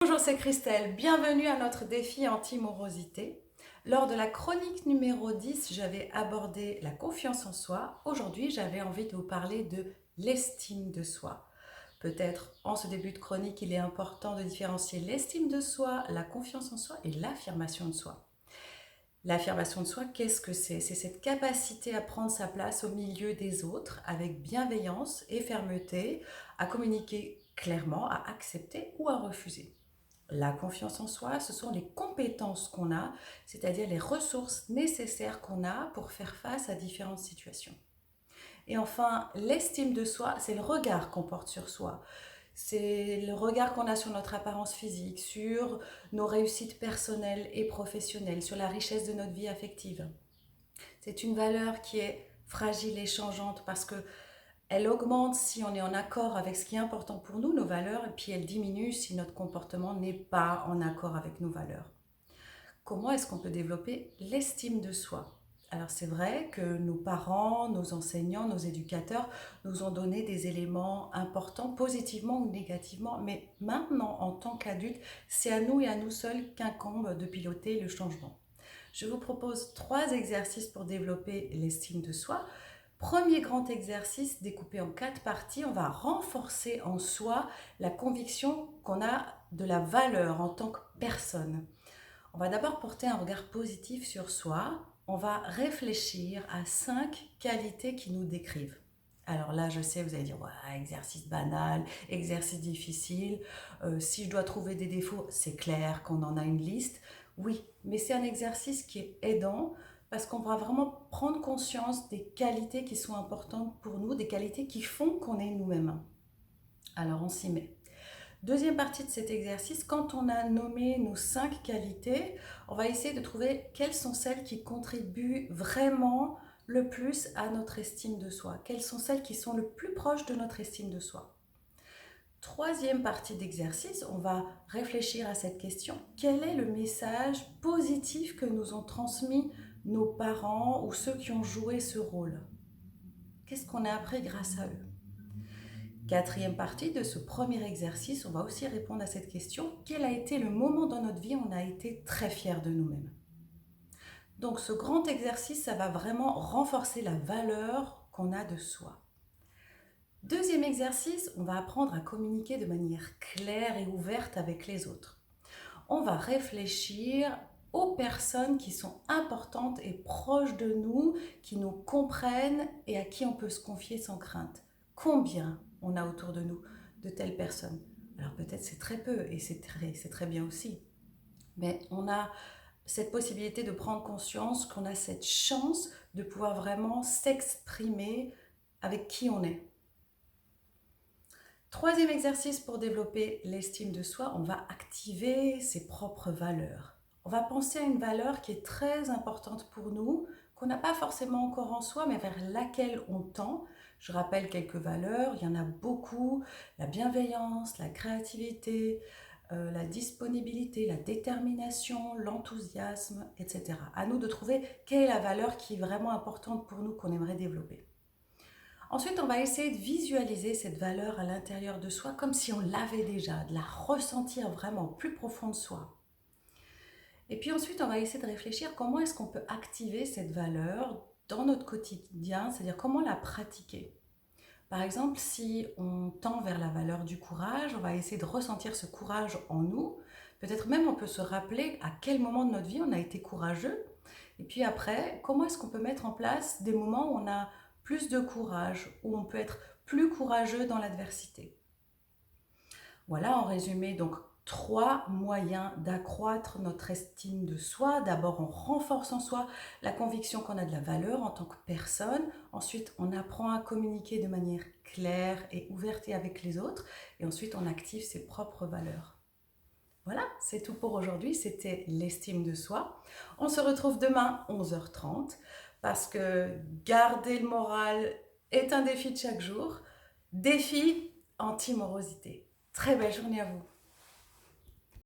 Bonjour, c'est Christelle. Bienvenue à notre défi anti-morosité. Lors de la chronique numéro 10, j'avais abordé la confiance en soi. Aujourd'hui, j'avais envie de vous parler de l'estime de soi. Peut-être en ce début de chronique, il est important de différencier l'estime de soi, la confiance en soi et l'affirmation de soi. L'affirmation de soi, qu'est-ce que c'est? C'est cette capacité à prendre sa place au milieu des autres avec bienveillance et fermeté, à communiquer clairement, à accepter ou à refuser. La confiance en soi, ce sont les compétences qu'on a, c'est-à-dire les ressources nécessaires qu'on a pour faire face à différentes situations. Et enfin, l'estime de soi, c'est le regard qu'on porte sur soi. C'est le regard qu'on a sur notre apparence physique, sur nos réussites personnelles et professionnelles, sur la richesse de notre vie affective. C'est une valeur qui est fragile et changeante parce que elle augmente si on est en accord avec ce qui est important pour nous, nos valeurs, et puis elle diminue si notre comportement n'est pas en accord avec nos valeurs. Comment est-ce qu'on peut développer l'estime de soi? Alors c'est vrai que nos parents, nos enseignants, nos éducateurs nous ont donné des éléments importants, positivement ou négativement, mais maintenant, en tant qu'adultes, c'est à nous et à nous seuls qu'incombe de piloter le changement. Je vous propose 3 exercices pour développer l'estime de soi. Premier grand exercice découpé en 4 parties, on va renforcer en soi la conviction qu'on a de la valeur en tant que personne. On va d'abord porter un regard positif sur soi. On va réfléchir à 5 qualités qui nous décrivent. Alors là, je sais, vous allez dire, ouais, exercice banal, exercice difficile. Si je dois trouver des défauts, c'est clair qu'on en a une liste. Oui, mais c'est un exercice qui est aidant parce qu'on va vraiment prendre conscience des qualités qui sont importantes pour nous, des qualités qui font qu'on est nous-mêmes. Alors on s'y met. Deuxième partie de cet exercice, quand on a nommé nos 5 qualités, on va essayer de trouver quelles sont celles qui contribuent vraiment le plus à notre estime de soi, quelles sont celles qui sont le plus proches de notre estime de soi. Troisième partie d'exercice, on va réfléchir à cette question. Quel est le message positif que nous ont transmis nos parents ou ceux qui ont joué ce rôle? Qu'est-ce qu'on a appris grâce à eux? Quatrième partie de ce premier exercice, on va aussi répondre à cette question. Quel a été le moment dans notre vie où on a été très fiers de nous-mêmes? Donc ce grand exercice, ça va vraiment renforcer la valeur qu'on a de soi. Deuxième exercice, on va apprendre à communiquer de manière claire et ouverte avec les autres. On va réfléchir aux personnes qui sont importantes et proches de nous, qui nous comprennent et à qui on peut se confier sans crainte. Combien on a autour de nous de telles personnes? Alors peut-être c'est très peu et c'est très bien aussi. Mais on a cette possibilité de prendre conscience qu'on a cette chance de pouvoir vraiment s'exprimer avec qui on est. Troisième exercice pour développer l'estime de soi, on va activer ses propres valeurs. On va penser à une valeur qui est très importante pour nous, qu'on n'a pas forcément encore en soi, mais vers laquelle on tend. Je rappelle quelques valeurs, il y en a beaucoup, la bienveillance, la créativité, la disponibilité, la détermination, l'enthousiasme, etc. À nous de trouver quelle est la valeur qui est vraiment importante pour nous, qu'on aimerait développer. Ensuite, on va essayer de visualiser cette valeur à l'intérieur de soi comme si on l'avait déjà, de la ressentir vraiment au plus profond de soi. Et puis ensuite, on va essayer de réfléchir comment est-ce qu'on peut activer cette valeur dans notre quotidien, c'est-à-dire comment la pratiquer. Par exemple, si on tend vers la valeur du courage, on va essayer de ressentir ce courage en nous. Peut-être même on peut se rappeler à quel moment de notre vie on a été courageux. Et puis après, comment est-ce qu'on peut mettre en place des moments où on a plus de courage, où on peut être plus courageux dans l'adversité. Voilà en résumé donc 3 moyens d'accroître notre estime de soi. D'abord, on renforce en soi la conviction qu'on a de la valeur en tant que personne. Ensuite, on apprend à communiquer de manière claire et ouverte avec les autres. Et ensuite, on active ses propres valeurs. Voilà, c'est tout pour aujourd'hui. C'était l'estime de soi. On se retrouve demain 11h30 parce que garder le moral est un défi de chaque jour. Défi anti-morosité. Très belle journée à vous.